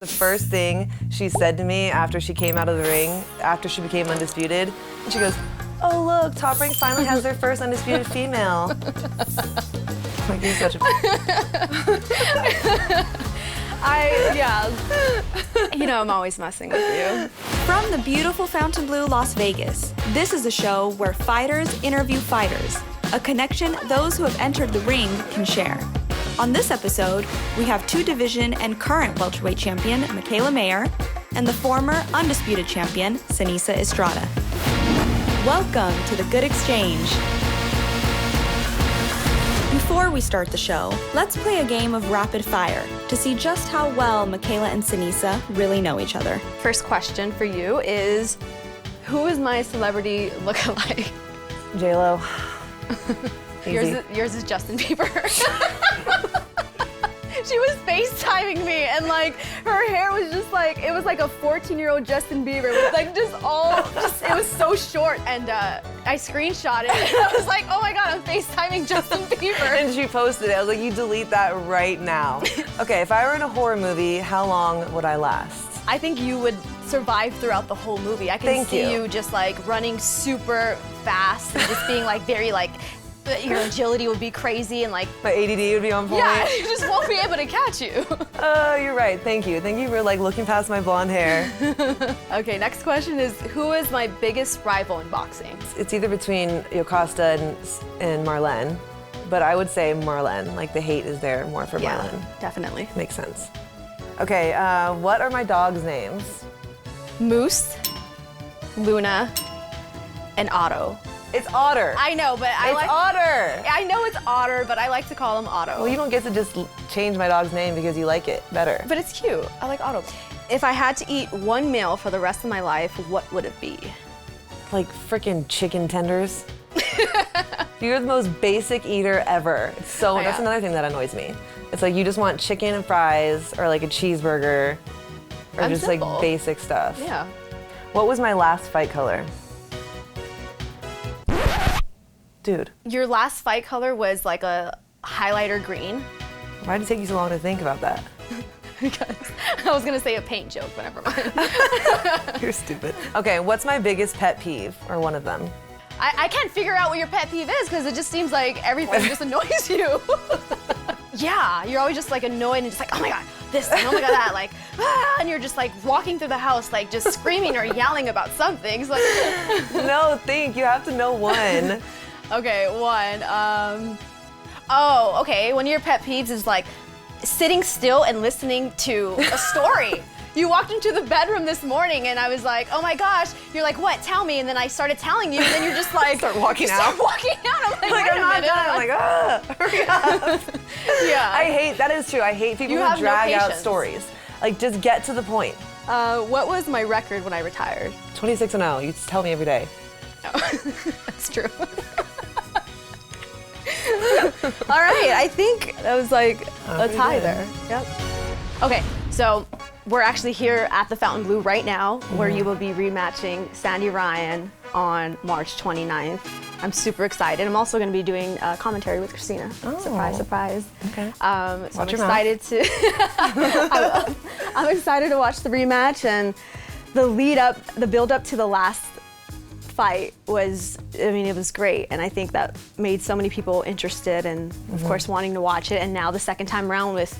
The first thing she said to me after she came out of the ring, after she became undisputed, she goes, "Oh look, Top Rank finally has their first undisputed female." Like, you're such a... You know, I'm always messing with you. From the beautiful Fontainebleau Las Vegas, this is a show where fighters interview fighters, a connection those who have entered the ring can share. On this episode, we have two-division and current welterweight champion Mikaela Mayer and the former undisputed champion Seniesa Estrada. Welcome to The Good Exchange. Before we start the show, let's play a game of rapid fire to see just how well Mikaela and Seniesa really know each other. First question for you is, who is my celebrity look-alike? J-Lo. Yours is Justin Bieber. She was FaceTiming me, and like her hair was just like, it was like a 14-year-old Justin Bieber with like it was so short, and I screenshot it, and I was like, oh my God, I'm FaceTiming Justin Bieber. And she posted it. I was like, you delete that right now. Okay, if I were in a horror movie, how long would I last? I think you would survive throughout the whole movie. I can see you just like running super fast and just being like very like, your agility would be crazy and like... My ADD would be on point. Yeah, you just won't be able to catch you. Oh, you're right. Thank you. Thank you for like looking past my blonde hair. Okay, next question is, who is my biggest rival in boxing? It's either between Yokasta and Marlene, but I would say Marlene. Like the hate is there more for Marlene. Yeah, definitely. Makes sense. Okay, what are my dogs' names? Moose, Luna, and Otto. It's Otter. I know, but It's Otter. I know it's Otter, but I like to call him Otto. Well, you don't get to just change my dog's name because you like it better. But it's cute. I like Otto. If I had to eat one meal for the rest of my life, what would it be? Like frickin' chicken tenders. You're the most basic eater ever. That's another thing that annoys me. It's like you just want chicken and fries or like a cheeseburger or I'm just simple. like basic stuff. Yeah. What was my last fight color? Dude. Your last fight color was like a highlighter green. Why did it take you so long to think about that? Because I was gonna say a paint joke, but never mind. You're stupid. Okay, what's my biggest pet peeve, or one of them? I can't figure out what your pet peeve is because it just seems like everything just annoys you. Yeah, you're always just like annoyed and just like, oh my God, this and oh my God, that, like, and you're just like walking through the house like just screaming or yelling about something. So, like, No, you have to know one. Okay, one. Okay, one of your pet peeves is like sitting still and listening to a story. You walked into the bedroom this morning and I was like, oh my gosh, you're like, what, tell me, and then I started telling you and then you're just like, Start walking out. I'm like, Like, wait I'm a not minute. done. I'm like, hurry up. Yeah. That is true. I hate people You who have no drag out patience. stories. Like, just get to the point. What was my record when I retired? 26-0, you tell me every day. Oh, that's true. All right, I think that was like a tie there. Yep. Okay, so we're actually here at the Fontainebleau right now, where you will be rematching Sandy Ryan on March 29th. I'm super excited. I'm also going to be doing commentary with Christina. Oh. Surprise, surprise. Okay. So I'm Watch your excited to. I'm excited to watch the rematch, and the build up to the last fight was, I mean, it was great, and I think that made so many people interested and of course wanting to watch it. And now the second time around with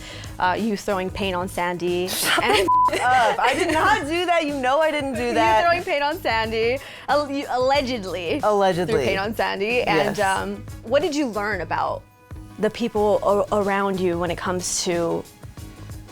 you throwing paint on Sandy. And I did not do that. You know I didn't do that. You throwing paint on Sandy, you allegedly threw paint on Sandy. And Yes. What did you learn about the people around you when it comes to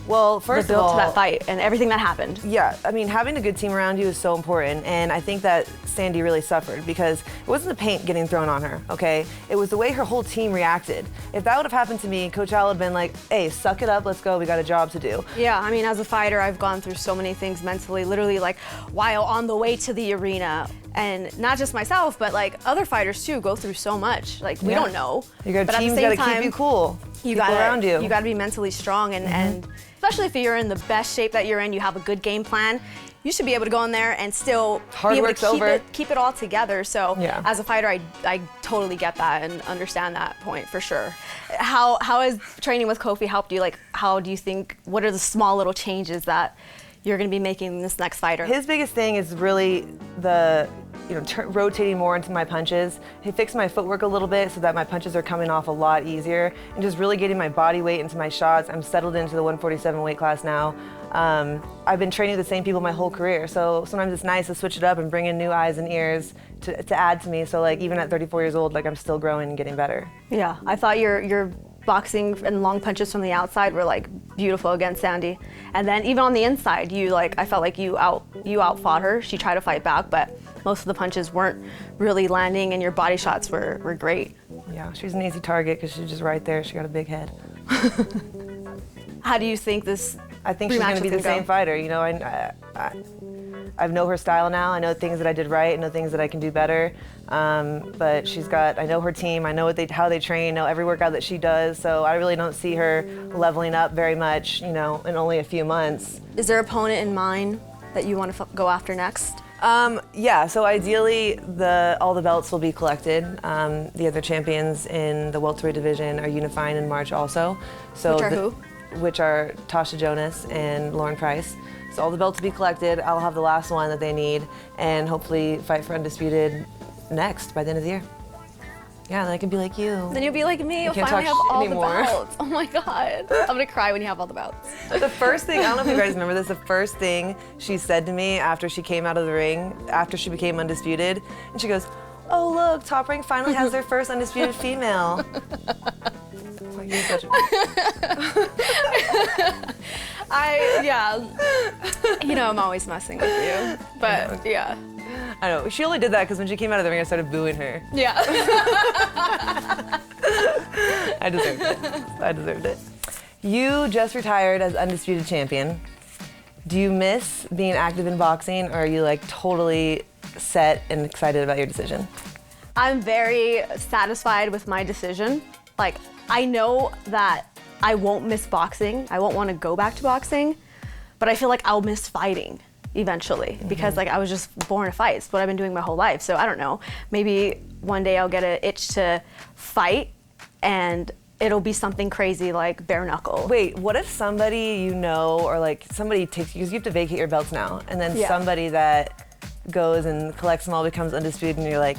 Well, the first of build all, to that fight and everything that happened? Yeah, I mean, having a good team around you is so important, and I think that Sandy really suffered because it wasn't the paint getting thrown on her, okay? It was the way her whole team reacted. If that would have happened to me, Coach Al would have been like, hey, suck it up, let's go, we got a job to do. Yeah, I mean, as a fighter, I've gone through so many things mentally, literally like while on the way to the arena. And not just myself, but like other fighters too go through so much. Like we don't know. Your But at the team's same got to time, keep you cool. people around you. You got to be mentally strong, and especially if you're in the best shape that you're in, you have a good game plan. You should be able to go in there and still Hard be able work's to over. keep it all together. So Yeah. as a fighter, I totally get that and understand that point for sure. How has training with Kofi helped you? Like, how do you think, what are the small little changes that you're going to be making in this next fighter? His biggest thing is really the, rotating more into my punches. He fixed my footwork a little bit so that my punches are coming off a lot easier, and just really getting my body weight into my shots. I'm settled into the 147 weight class now. I've been training with the same people my whole career, so sometimes it's nice to switch it up and bring in new eyes and ears to add to me. So like even at 34 years old, like I'm still growing and getting better. Yeah, I thought your boxing and long punches from the outside were like beautiful against Sandy, and then even on the inside, I felt like you outfought her. She tried to fight back, but most of the punches weren't really landing, and your body shots were great. Yeah, she's an easy target because she's just right there. She got a big head. How do you think this? I think she's going to be the same fighter. I know her style now. I know things that I did right. I know things that I can do better. But I know her team. I know how they train. I know every workout that she does. So I really don't see her leveling up very much, in only a few months. Is there an opponent in mind that you want to go after next? Yeah, so ideally all the belts will be collected. The other champions in the welterweight division are unifying in March also. So Which are who? Which are Tasha Jonas and Lauren Price. So all the belts will be collected. I'll have the last one that they need, and hopefully fight for undisputed next by the end of the year. Yeah, then I can be like you. Then you'll be like me. You'll can't finally talk have all anymore. the belts. Oh my God. I'm gonna cry when you have all the belts. The first thing, I don't know if you guys remember this, the first thing she said to me after she came out of the ring, after she became undisputed, and she goes, "Oh look, Top Rank finally has their first undisputed female." Like, you're such a... I'm always messing with you, but yeah. I know, she only did that because when she came out of the ring, I started booing her. Yeah. I deserved it. You just retired as undisputed champion. Do you miss being active in boxing, or are you like totally set and excited about your decision? I'm very satisfied with my decision. Like, I know that I won't miss boxing. I won't want to go back to boxing, but I feel like I'll miss fighting eventually because like I was just born to fight. It's what I've been doing my whole life. So I don't know, maybe one day I'll get an itch to fight and it'll be something crazy like bare knuckle. Wait, what if somebody or like somebody takes you, because you have to vacate your belts now, and then somebody that goes and collects them all becomes undisputed, and you're like,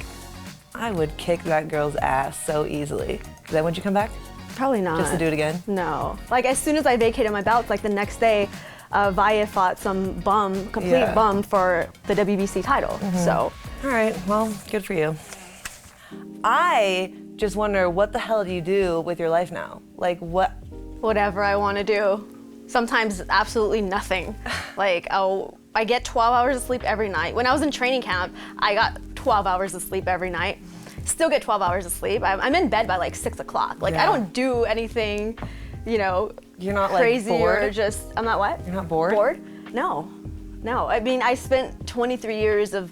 I would kick that girl's ass so easily. Then would you come back? Probably not. Just to do it again? No. Like as soon as I vacated my belts, like the next day, Vaya fought some complete bum for the WBC title. So. All right, well, good for you. I just wonder, what the hell do you do with your life now? Like what? Whatever I want to do. Sometimes absolutely nothing. Like I get 12 hours of sleep every night. When I was in training camp, I got 12 hours of sleep every night. Still get 12 hours of sleep. I'm in bed by like 6 o'clock. Like I don't do anything, You're not crazy like bored? or just, I'm not what? You're not bored? Bored? No. I mean, I spent 23 years of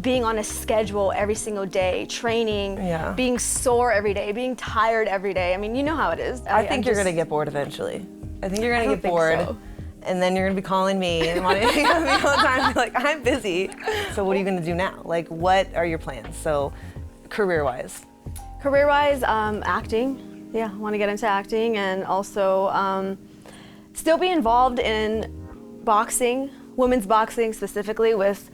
being on a schedule every single day, training, being sore every day, being tired every day. I mean, you know how it is. I think you're gonna get bored eventually. I think you're gonna get bored. So. And then you're gonna be calling me and wanting to hang out with me all the time. Be like, I'm busy. So what are you gonna do now? Like, what are your plans? So, career-wise. Career-wise, acting. Yeah, I want to get into acting and also still be involved in boxing, women's boxing specifically, with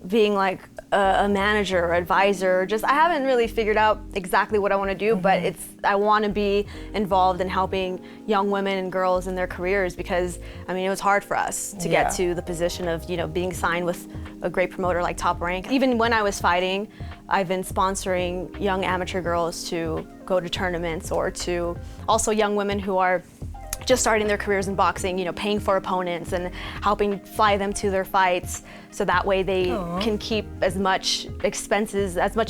being like a manager or advisor. Just I haven't really figured out exactly what I want to do, but I want to be involved in helping young women and girls in their careers, because I mean it was hard for us to get to the position of being signed with a great promoter like Top Rank. Even when I was fighting, I've been sponsoring young amateur girls to go to tournaments, or to also young women who are just starting their careers in boxing, paying for opponents and helping fly them to their fights, so that way they can keep as much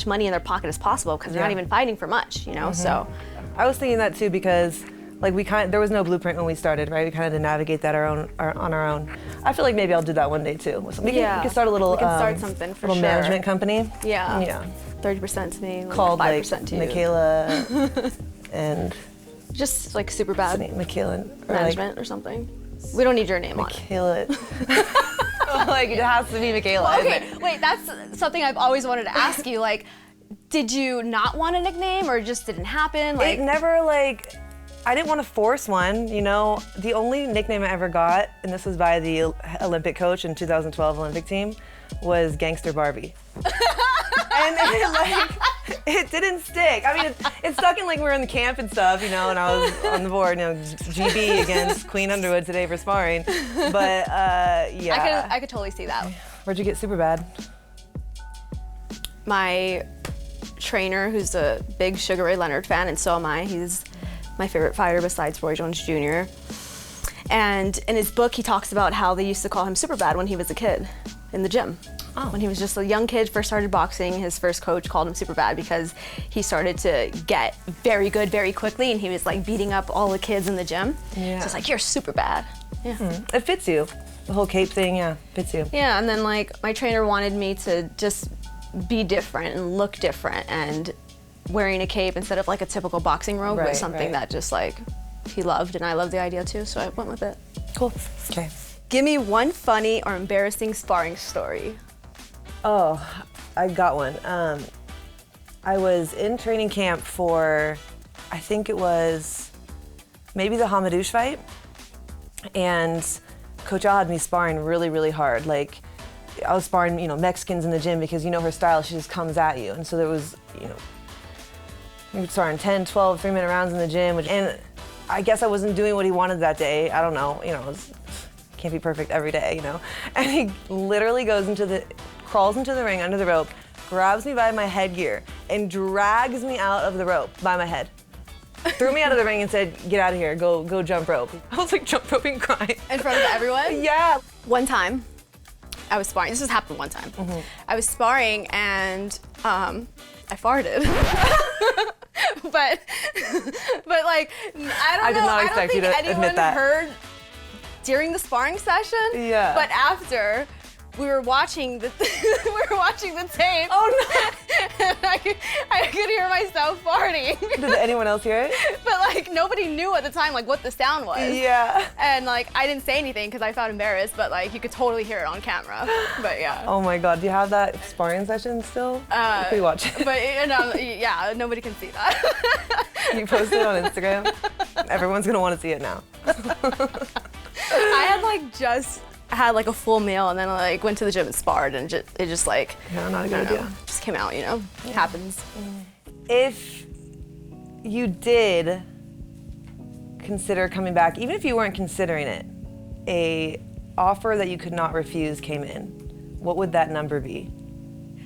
money in their pocket as possible, because they're not even fighting for much, so. I was thinking that too, because like there was no blueprint when we started, right? We kind of had to navigate that on our own. I feel like maybe I'll do that one day too. So we can start a little, we can start something for little sure. management company. Yeah. 30% to me, called 5% to you. Mikaela and Just like super bad Mikaela or management or something. We don't need your name on it. Mikaela. Like it has to be Mikaela. Well, okay, wait, that's something I've always wanted to ask you. Like, did you not want a nickname or it just didn't happen? Like, it never like, I didn't want to force one, you know. The only nickname I ever got, and this was by the Olympic coach in 2012 Olympic team, was Gangster Barbie. And it didn't stick. I mean, it stuck in like we were in the camp and stuff, you know, and I was on the board, you know, GB against Queen Underwood today for sparring. But yeah. I could totally see that. Where'd you get super bad? My trainer, who's a big Sugar Ray Leonard fan, and so am I. He's my favorite fighter besides Roy Jones Jr. And in his book, he talks about how they used to call him Super Bad when he was a kid in the gym. Oh. When he was just a young kid, first started boxing, his first coach called him Super Bad because he started to get very good very quickly, and he was like beating up all the kids in the gym. Yeah. So it's like, you're super bad. Yeah. It fits you. The whole cape thing, yeah, fits you. Yeah, and then like my trainer wanted me to just be different and look different, and wearing a cape instead of like a typical boxing robe was something that just like he loved, and I loved the idea too, so I went with it. Cool. Okay. Give me one funny or embarrassing sparring story. Oh, I got one. I was in training camp for, I think it was maybe the Hamadouche fight, and Coach Al had me sparring really, really hard. Like, I was sparring, you know, Mexicans in the gym because you know her style, she just comes at you. And so there was, you know, we were sparring 10, 12, 3-minute rounds in the gym, and I guess I wasn't doing what he wanted that day. I don't know, you know, can't be perfect every day, you know. And he literally crawls into the ring under the rope, grabs me by my headgear, and drags me out of the rope by my head. Threw me out of the ring and said, get out of here, go jump rope. I was like jump roping crying. In front of everyone? Yeah. One time, I was sparring. This just happened one time. Mm-hmm. I was sparring and I farted. but like, I don't know. I don't think anyone heard during the sparring session. Yeah. But after, we were watching the tape. Oh no! And I could hear myself farting. Did anyone else hear it? But like nobody knew at the time like what the sound was. Yeah. And like I didn't say anything because I felt embarrassed, but like you could totally hear it on camera. But yeah. Oh my God! Do you have that sparring session still? Can we watch it? But yeah, nobody can see that. You post it on Instagram. Everyone's gonna want to see it now. I had like just had like a full meal and then I like went to the gym and sparred and it just like not a good idea. Just came out, you know. Yeah. It happens. If you did consider coming back, even if you weren't considering it, a offer that you could not refuse came in, what would that number be?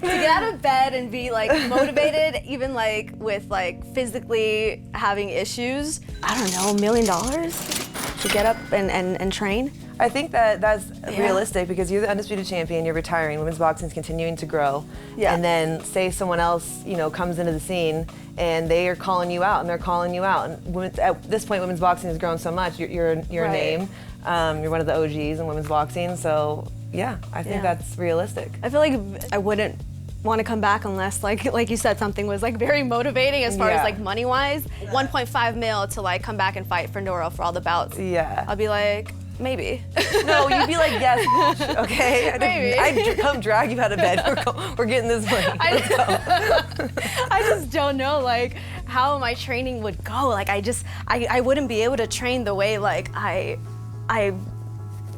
To get out of bed and be like motivated, even like with like physically having issues, I don't know, $1 million to get up and train? I think that's realistic because you're the undisputed champion, you're retiring, women's boxing is continuing to grow. Yeah. And then say someone else, you know, comes into the scene and they are calling you out and they're calling you out. And at this point, women's boxing has grown so much, you're a name, you're one of the OGs in women's boxing, so yeah, I think that's realistic. I feel like I wouldn't want to come back unless like you said something was like very motivating as far as like money wise. 1.5 mil to like come back and fight for inaugural for all the bouts. Yeah. I'll be like, maybe. No, you'd be like, yes, okay. Maybe. I'd come drag you out of bed. We're getting this money. Let's go. I just don't know like how my training would go. Like I wouldn't be able to train the way like I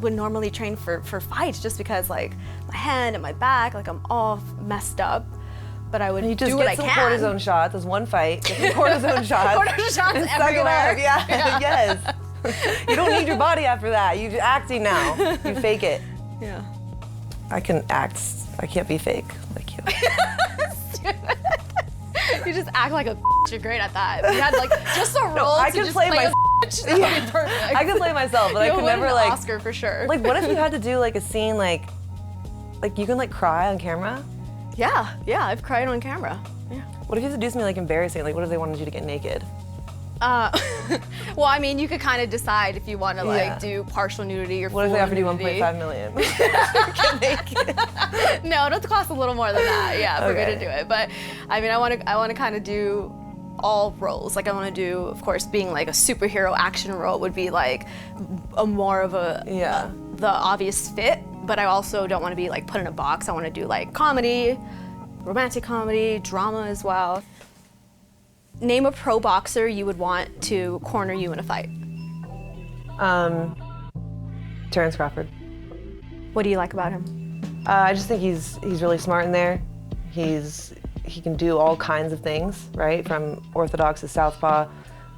would normally train for fights just because like my hand and my back, like I'm all messed up. But I would do what I can. You just get some cortisone shots. There's one fight. Get some cortisone shots. Cortisone shots everywhere. Yeah. Yes. You don't need your body after that. You're acting now. You fake it. Yeah. I can act. I can't be fake like you. You just act like a You're great at that. If you had like just a role I to can just play play my that'd be perfect. I could play myself, but I could never like Oscar for sure. Like what if you had to do like a scene like you can like cry on camera? Yeah, I've cried on camera. Yeah. What if you had to do something like embarrassing? Like what if they wanted you to get naked? Well, I mean, you could kind of decide if you want to like do partial nudity or full nudity. What if they offered you 1.5 million? Get naked. No, it'll cost a little more than that. Yeah, for me to do it. But I mean, I want to kind of do all roles. Like I want to do, of course, being like a superhero action role would be like a more of the obvious fit, but I also don't want to be like put in a box. I want to do like comedy, romantic comedy, drama as well. Name a pro boxer you would want to corner you in a fight. Terrence Crawford. What do you like about him? I just think he's really smart in there. He can do all kinds of things, right? From orthodox to southpaw.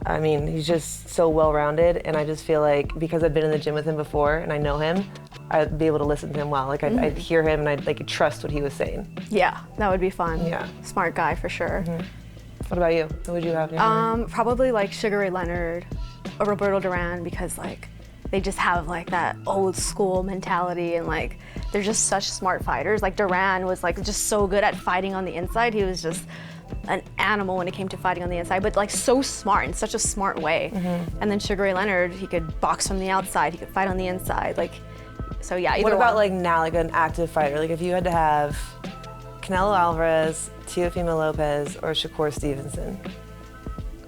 I mean, he's just so well-rounded, and I just feel like because I've been in the gym with him before and I know him, I'd be able to listen to him well. Like I'd hear him and I'd like trust what he was saying. Yeah, that would be fun. Yeah. Smart guy for sure. What about you? Who would you have? In your mind? Probably like Sugar Ray Leonard or Roberto Duran, because like they just have like that old school mentality, and like they're just such smart fighters. Like Duran was like just so good at fighting on the inside. He was just an animal when it came to fighting on the inside, but like so smart in such a smart way. And then Sugar Ray Leonard, he could box from the outside, he could fight on the inside. Like, so yeah, either What about one. like now, like an active fighter? Like if you had to have Canelo Alvarez, Teofimo Lopez, or Shakur Stevenson?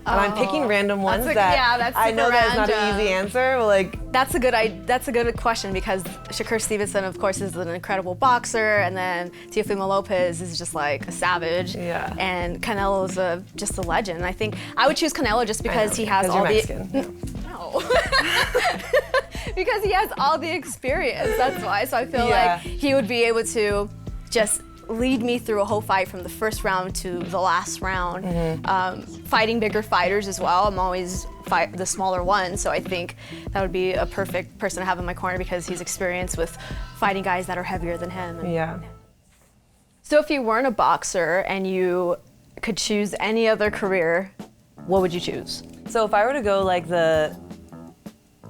And I'm picking random ones that I know that's not an easy answer, but like That's a good question, because Shakur Stevenson, of course, is an incredible boxer, and then Teofimo Lopez is just like a savage. Yeah. And Canelo's just a legend. I think I would choose Canelo just because he has all Mexican. No. Because he has all the experience. That's why. So I feel like he would be able to just lead me through a whole fight from the first round to the last round. Fighting bigger fighters as well. I'm always fight the smaller ones, so I think that would be a perfect person to have in my corner because he's experienced with fighting guys that are heavier than him. Yeah. So if you weren't a boxer and you could choose any other career, what would you choose? So if I were to go like the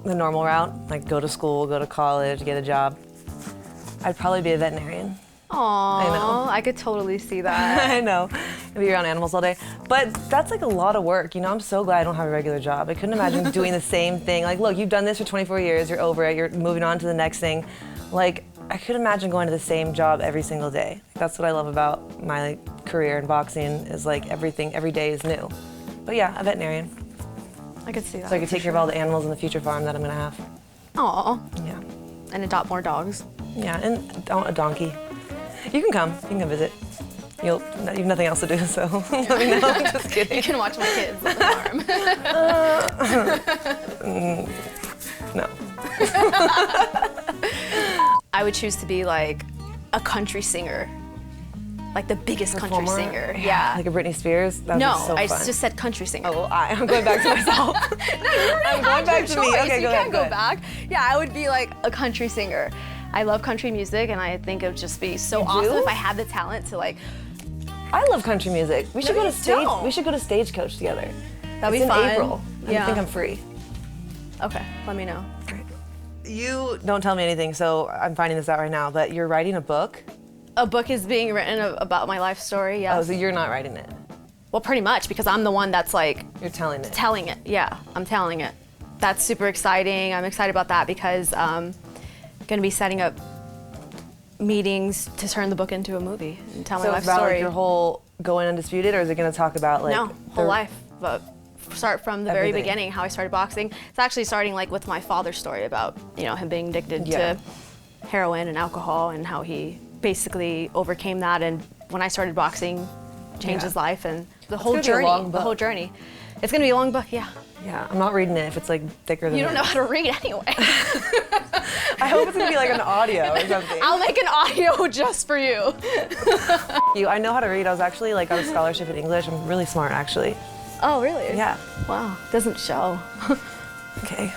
normal route, like go to school, go to college, get a job, I'd probably be a veterinarian. Aww, I know. I could totally see that. I know. I'd be around animals all day. But that's like a lot of work. You know, I'm so glad I don't have a regular job. I couldn't imagine doing the same thing. Like, look, you've done this for 24 years, you're over it, you're moving on to the next thing. Like, I could imagine going to the same job every single day. That's what I love about my career in boxing, is like everything, every day is new. But yeah, a veterinarian. I could see that. So I could take care of all the animals in the future farm that I'm gonna have. Aw. Yeah. And adopt more dogs. Yeah, and a donkey. You can come visit. You have nothing else to do, so let me know. I'm just kidding. You can watch my kids on the farm. No. I would choose to be like a country singer. Like the biggest country Performer? singer. Yeah. Like a Britney Spears? That would No, be so I fun. just said country singer. Oh, well, I'm going back to myself. I'm going back to me. Okay, you go can't ahead. go back. Yeah, I would be like a country singer. I love country music, and I think it would just be so awesome if I had the talent to like. I love country music. We should go to stage. don't. We should go to Stagecoach together. That'd It's be fun. in April. Yeah. I think I'm free. Okay, let me know. You don't tell me anything, so I'm finding this out right now. But you're writing a book. A book is being written about my life story. Yeah. Oh, so you're not writing it. Well, pretty much, because I'm the one that's like You're telling it. telling it. Yeah, I'm telling it. That's super exciting. I'm excited about that because I'm gonna be setting up meetings to turn the book into a movie and tell my So life it's about story. like your whole going undisputed, or is it going to talk about like No, whole life, but start from the very Everything. beginning, how I started boxing. It's actually starting like with my father's story about, you know, him being addicted Yeah. to heroin and alcohol and how he basically overcame that, and when I started boxing, changed Yeah. his life and the gonna whole be a journey. long The book. whole journey. It's gonna be a long book, yeah. Yeah, I'm not reading it if it's like thicker than You don't know this. how to read anyway. I hope it's gonna be like an audio or something. I'll make an audio just for you. I know how to read. I was actually like on a scholarship in English. I'm really smart, actually. Oh, really? Yeah. Wow, doesn't show. Okay.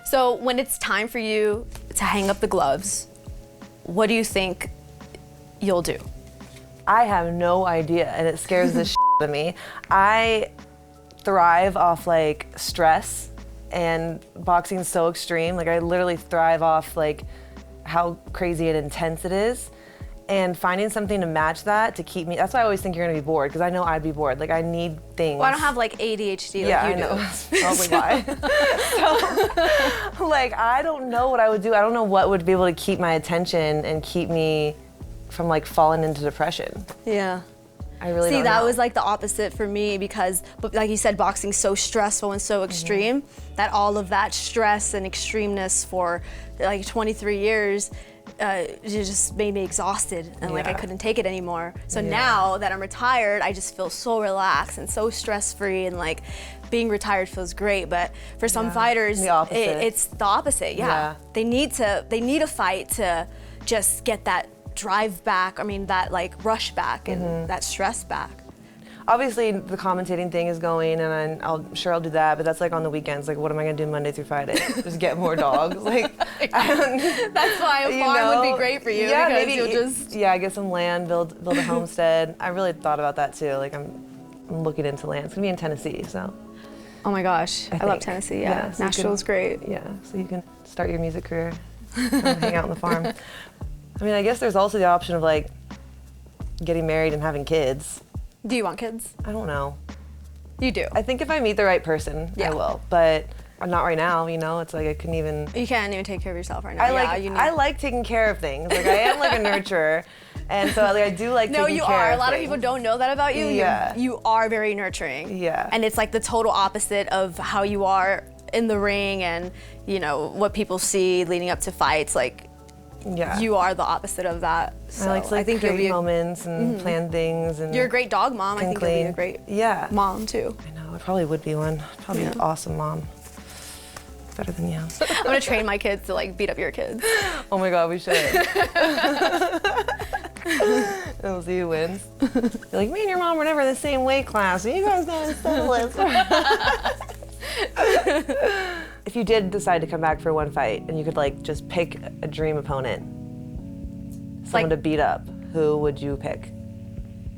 So when it's time for you to hang up the gloves, what do you think you'll do? I have no idea, and it scares the shit out of me. I thrive off like stress, and boxing's so extreme. Like I literally thrive off like how crazy and intense it is. And finding something to match that to keep me, that's why I always think you're gonna be bored, because I know I'd be bored. Like I need things. Well, I don't have like ADHD Yeah, like you I know. do. That's probably why. So, like, I don't know what I would do. I don't know what would be able to keep my attention and keep me from like falling into depression. Yeah. I really See, don't that know. was like the opposite for me because, like you said, boxing's so stressful and so extreme that all of that stress and extremeness for like 23 years, it just made me exhausted and like I couldn't take it anymore. So now that I'm retired, I just feel so relaxed and so stress-free, and like being retired feels great. But for some fighters, it's the opposite. They need a fight to just get that drive back. I mean, that like rush back and that stress back. Obviously, the commentating thing is going, and I'll do that. But that's like on the weekends. Like, what am I gonna do Monday through Friday? Just get more dogs. Like, that's why a farm would be great for you. Yeah, because maybe you'll just get some land, build a homestead. I really thought about that too. Like, I'm looking into land. It's gonna be in Tennessee, so. Oh my gosh, I love Tennessee. Yeah, so Nashville's great. Yeah, so you can start your music career, hang out on the farm. I mean, I guess there's also the option of like getting married and having kids. Do you want kids? I don't know. You do. I think if I meet the right person, I will. But not right now, you know? It's like I couldn't even... You can't even take care of yourself right now. I like taking care of things. Like, I am like a nurturer. And so like, I do like taking care of things. No, you are. A lot of people don't know that about you. Yeah. You are very nurturing. Yeah. And it's like the total opposite of how you are in the ring and, you know, what people see leading up to fights. Like, you are the opposite of that. So I like to I think create moments and plan things. And you're a great dog mom. I think you'll be a great mom too. I know, I probably would be one. Probably an awesome mom. Better than you. I'm gonna train my kids to like beat up your kids. Oh my God, we should. And we'll see who wins. You're like, me and your mom were never in the same weight class, so you guys gotta settle it. If you did decide to come back for one fight and you could like just pick a dream opponent, someone to beat up, who would you pick?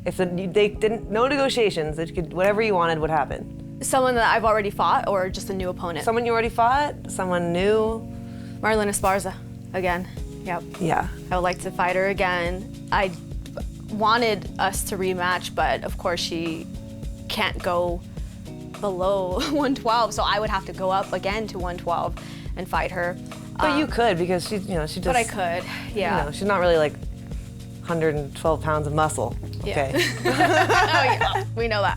If they didn't, no negotiations, it could, whatever you wanted would happen. Someone that I've already fought or just a new opponent? Someone you already fought, someone new. Marlena Esparza, again. Yep. Yeah. I would like to fight her again. I wanted us to rematch, but of course she can't go below 112, so I would have to go up again to 112 and fight her. But you could, because she just. But I could, yeah. You know, she's not really like 112 pounds of muscle. Yeah. Okay. Oh yeah, we know that.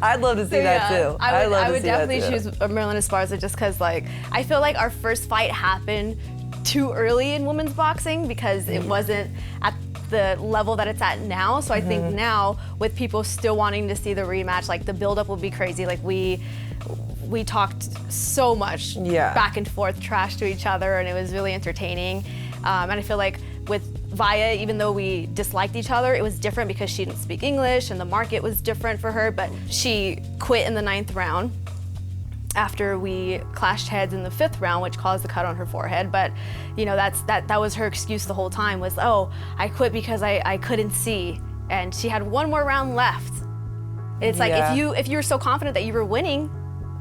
I'd love to see that too. I would definitely choose Marlena Esparza just because like I feel like our first fight happened too early in women's boxing because it wasn't at the level that it's at now. So I think now with people still wanting to see the rematch, like the buildup will be crazy. Like we talked so much back and forth trash to each other, and it was really entertaining. And I feel like with Via, even though we disliked each other, it was different because she didn't speak English and the market was different for her, but she quit in the 9th round after we clashed heads in the 5th round, which caused the cut on her forehead. But you know, that was her excuse the whole time, was, oh, I quit because I couldn't see. And she had one more round left. It's like, if you were so confident that you were winning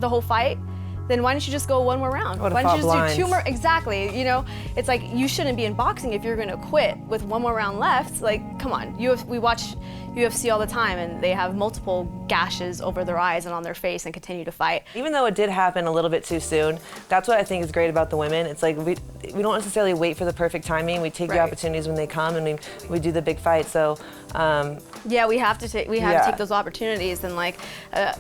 the whole fight, then why didn't you just go one more round? Why don't you just do 2 more? Exactly, you know? It's like, you shouldn't be in boxing if you're gonna quit with 1 more round left. Like, come on, we watch UFC all the time and they have multiple gashes over their eyes and on their face and continue to fight. Even though it did happen a little bit too soon, that's what I think is great about the women. It's like, we don't necessarily wait for the perfect timing. We take the opportunities when they come, and we do the big fight, so. Yeah, we have to take those opportunities, and like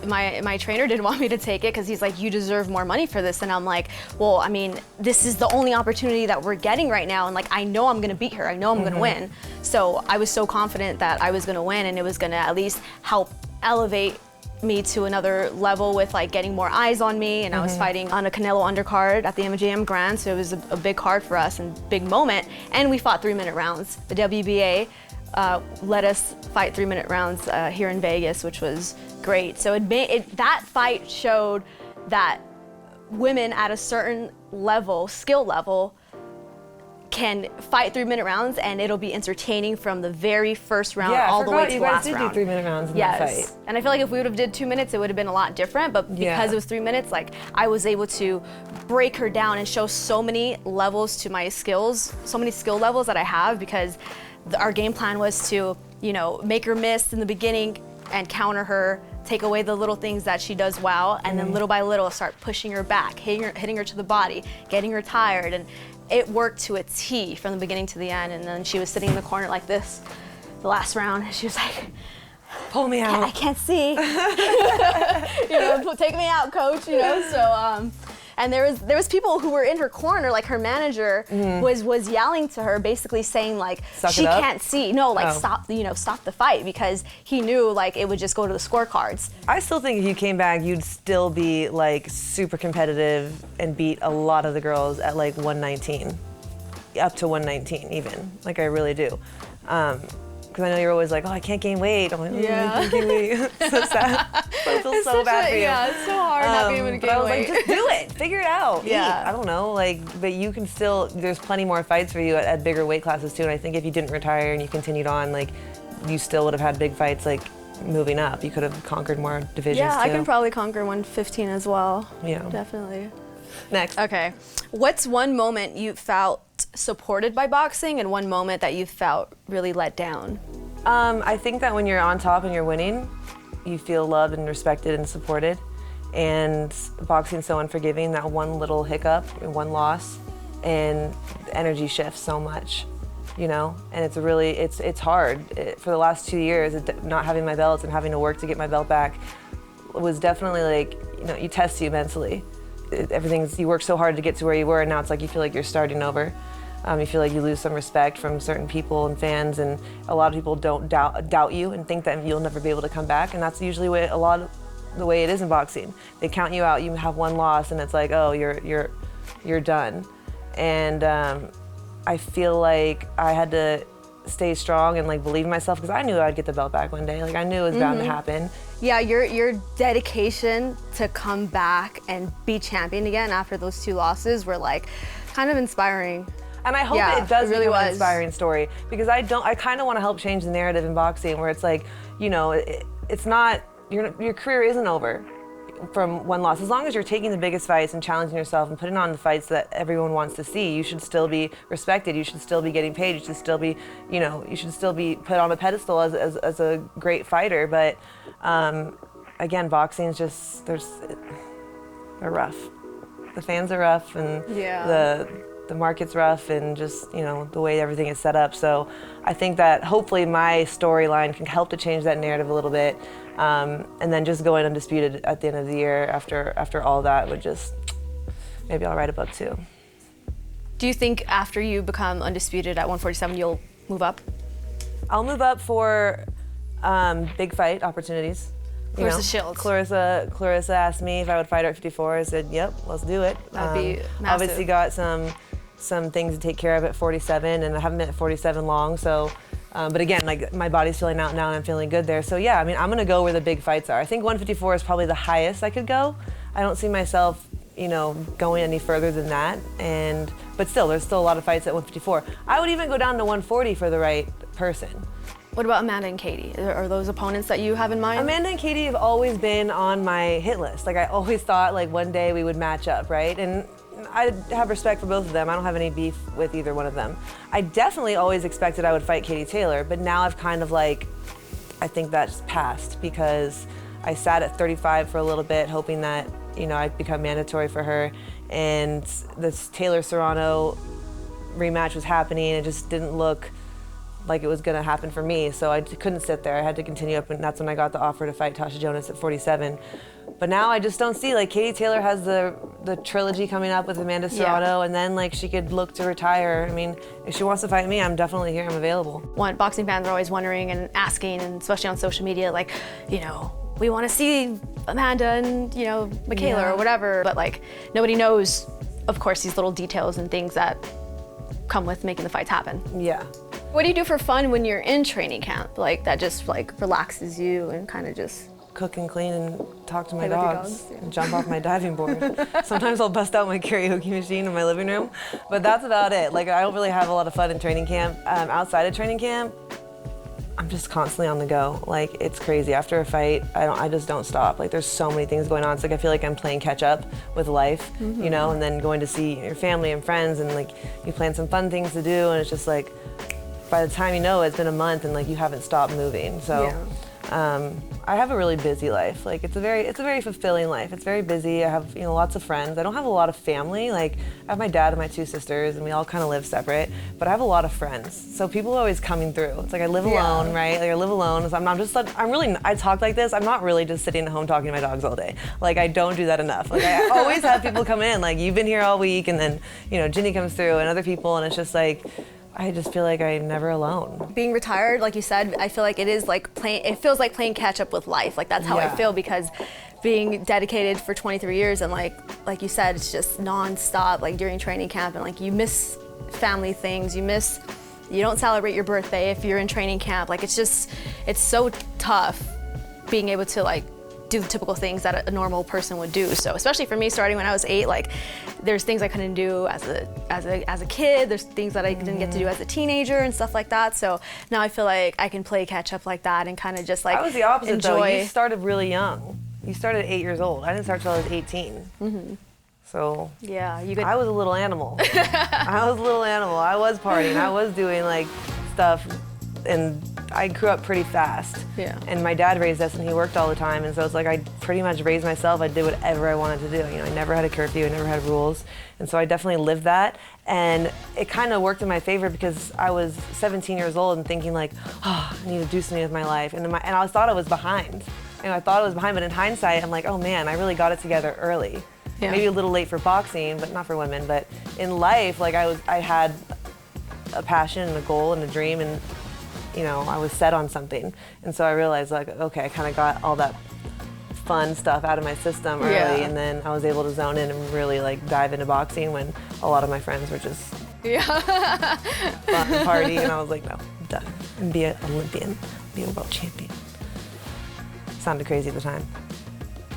my trainer didn't want me to take it because he's like, you deserve more money for this, and I'm like, well, I mean, this is the only opportunity that we're getting right now, and like I know I'm gonna beat her, I know I'm gonna win. So I was so confident that I was gonna win, and it was gonna at least help elevate me to another level with like getting more eyes on me, and I was fighting on a Canelo undercard at the MGM Grand, so it was a big card for us and big moment, and we fought 3-minute rounds. The WBA let us fight 3-minute rounds here in Vegas, which was great. So that fight showed that women at a certain level, skill level, can fight 3-minute rounds, and it'll be entertaining from the very first round all the way to the last round. You guys did do 3-minute rounds in that fight. And I feel like if we would have did 2 minutes, it would have been a lot different, but because it was 3 minutes, like I was able to break her down and show so many levels to my skills, so many skill levels that I have, because our game plan was to, you know, make her miss in the beginning and counter her, take away the little things that she does well, and then little by little start pushing her back, hitting her to the body, getting her tired, and it worked to a T from the beginning to the end. And then she was sitting in the corner like this the last round, and she was like, pull me out. I can't see. You know, take me out, coach. You know, so and there was people who were in her corner, like her manager was yelling to her, basically saying like she can't see. No, like stop the fight, because he knew like it would just go to the scorecards. I still think if you came back, you'd still be like super competitive and beat a lot of the girls at like 119, up to 119 even. Like I really do. Because I know you're always like, oh, I can't gain weight. I'm like, oh, Yeah. I can't gain weight. So sad. I feel so bad for you. Yeah, it's so hard not being able to gain But I was weight. like, just do it. Figure it out. Yeah. Eat. I don't know. Like, but you can still, there's plenty more fights for you at bigger weight classes too. And I think if you didn't retire and you continued on, like, you still would have had big fights, like, moving up. You could have conquered more divisions Yeah, too. I can probably conquer 115 as well. Yeah. Definitely. Next. Okay. What's one moment you felt supported by boxing and one moment that you felt really let down? I think that when you're on top and you're winning, you feel loved and respected and supported. And boxing's so unforgiving, that one little hiccup, one loss, and the energy shifts so much, you know? And it's really, it's hard. For the last 2 years, not having my belts and having to work to get my belt back was definitely like, you know, you test you mentally. You work so hard to get to where you were, and now it's like you feel like you're starting over. You feel like you lose some respect from certain people and fans, and a lot of people don't doubt you and think that you'll never be able to come back, and that's usually the way it is in boxing. They count you out, you have one loss, and it's like, oh, you're done. And I feel like I had to stay strong and like believe in myself, because I knew I'd get the belt back one day. Like I knew it was bound to happen. Yeah, your dedication to come back and be champion again after those 2 losses were like kind of inspiring. And I hope it does really become an inspiring story, because I kind of want to help change the narrative in boxing, where it's like, you know, it's not, your career isn't over from one loss. As long as you're taking the biggest fights and challenging yourself and putting on the fights that everyone wants to see, you should still be respected. You should still be getting paid. You should still be, you know, you should still be put on a pedestal as a great fighter. But again, boxing's just, they're rough. The fans are rough, and the market's rough, and just, you know, the way everything is set up. So I think that hopefully my storyline can help to change that narrative a little bit. And then just going undisputed at the end of the year after all that would just, maybe I'll write a book too. Do you think after you become undisputed at 147, you'll move up? I'll move up for big fight opportunities. Clarissa Shields. Clarissa asked me if I would fight her at 54. I said, yep, let's do it. That'd be massive. Obviously got some things to take care of at 47, and I haven't been at 47 long, so. But again, like my body's feeling out now and I'm feeling good there. So yeah, I mean, I'm gonna go where the big fights are. I think 154 is probably the highest I could go. I don't see myself, you know, going any further than that. But still, there's still a lot of fights at 154. I would even go down to 140 for the right person. What about Amanda and Katie? Are those opponents that you have in mind? Amanda and Katie have always been on my hit list. Like I always thought like one day we would match up, right? And I have respect for both of them. I don't have any beef with either one of them. I definitely always expected I would fight Katie Taylor, but now I've kind of like, I think that's passed, because I sat at 35 for a little bit, hoping that, you know, I'd become mandatory for her, and this Taylor Serrano rematch was happening. It just didn't look like it was gonna happen for me, so I couldn't sit there. I had to continue up, and that's when I got the offer to fight Tasha Jonas at 47. But now I just don't see, like, Katie Taylor has the trilogy coming up with Amanda Serrano, and then like she could look to retire. I mean, if she wants to fight me, I'm definitely here, I'm available. Boxing fans are always wondering and asking, and especially on social media, like, you know, we want to see Amanda and, you know, Mikaela or whatever, but like nobody knows, of course, these little details and things that come with making the fights happen. Yeah. What do you do for fun when you're in training camp? Like that just like relaxes you and kind of just cook and clean and talk to my play with your dogs and jump off my diving board. Sometimes I'll bust out my karaoke machine in my living room, but that's about it. Like I don't really have a lot of fun in training camp. Outside of training camp, I'm just constantly on the go. Like it's crazy. After a fight, I just don't stop. Like there's so many things going on. It's like I feel like I'm playing catch up with life, you know, and then going to see your family and friends, and like you plan some fun things to do, and it's just like by the time you know it's been a month and like you haven't stopped moving. So I have a really busy life. Like it's a very fulfilling life. It's very busy. I have lots of friends. I don't have a lot of family. Like I have my dad and my 2 sisters, and we all kind of live separate. But I have a lot of friends. So people are always coming through. It's like I live alone, right? Like I live alone. So I talk like this. I'm not really just sitting at home talking to my dogs all day. Like I don't do that enough. Like I always have people come in. Like you've been here all week, and then Ginny comes through and other people, and it's just like. I just feel like I'm never alone. Being retired, like you said, I feel like it is like it feels like playing catch up with life. Like that's how I feel, because being dedicated for 23 years and like you said, it's just nonstop, like during training camp, and like you miss family things, you don't celebrate your birthday if you're in training camp. Like it's so tough being able to like do the typical things that a normal person would do. So especially for me, starting when I was 8, like there's things I couldn't do as a kid. There's things that I didn't get to do as a teenager and stuff like that. So now I feel like I can play catch up like that and kind of just like I was the opposite enjoy. though. You started really young. You started at 8 years old. I didn't start till I was 18. Mm-hmm. So yeah, I was a little animal. I was partying. I was doing like stuff, and I grew up pretty fast. Yeah. And my dad raised us, and he worked all the time, and so it's like I pretty much raised myself. I did whatever I wanted to do. I never had a curfew. I never had rules, and so I definitely lived that. And it kind of worked in my favor because I was 17 years old and thinking like, oh, I need to do something with my life, and I thought I was behind. I thought I was behind, but in hindsight, I'm like, oh man, I really got it together early. Yeah. Maybe a little late for boxing, but not for women. But in life, like I had a passion and a goal and a dream, and I was set on something. And so I realized like, okay, I kind of got all that fun stuff out of my system early, and then I was able to zone in and really like dive into boxing when a lot of my friends were just fun and party, and I was like, no, I'm done. And be an Olympian, be a world champion. Sounded crazy at the time.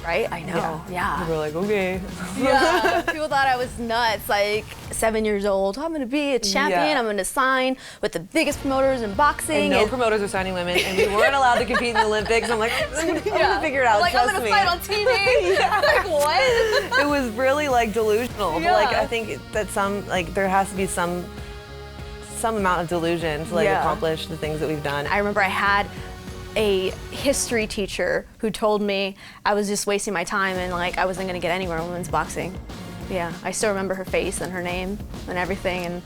Right? I know. Yeah. People were like, okay. Yeah. People thought I was nuts. Like 7 years old, I'm gonna be a champion. Yeah. I'm gonna sign with the biggest promoters in boxing. And no promoters were signing women, and we weren't allowed to compete in the Olympics. I'm like, I'm gonna figure it out. Like trust I'm gonna me. fight on TV. Like what? It was really like delusional. Yeah. But like I think that there has to be some amount of delusion to like accomplish the things that we've done. I remember I had a history teacher who told me I was just wasting my time and like I wasn't gonna get anywhere in women's boxing. Yeah, I still remember her face and her name and everything, and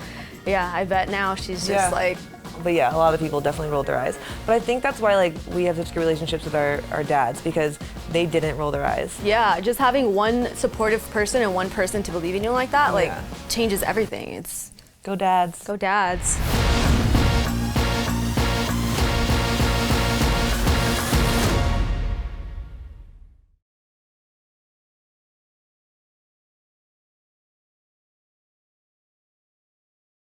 yeah, I bet now she's just like. But yeah, a lot of people definitely rolled their eyes. But I think that's why like we have such good relationships with our dads, because they didn't roll their eyes. Yeah, just having one supportive person and one person to believe in you like that, changes everything. It's go dads. Go dads.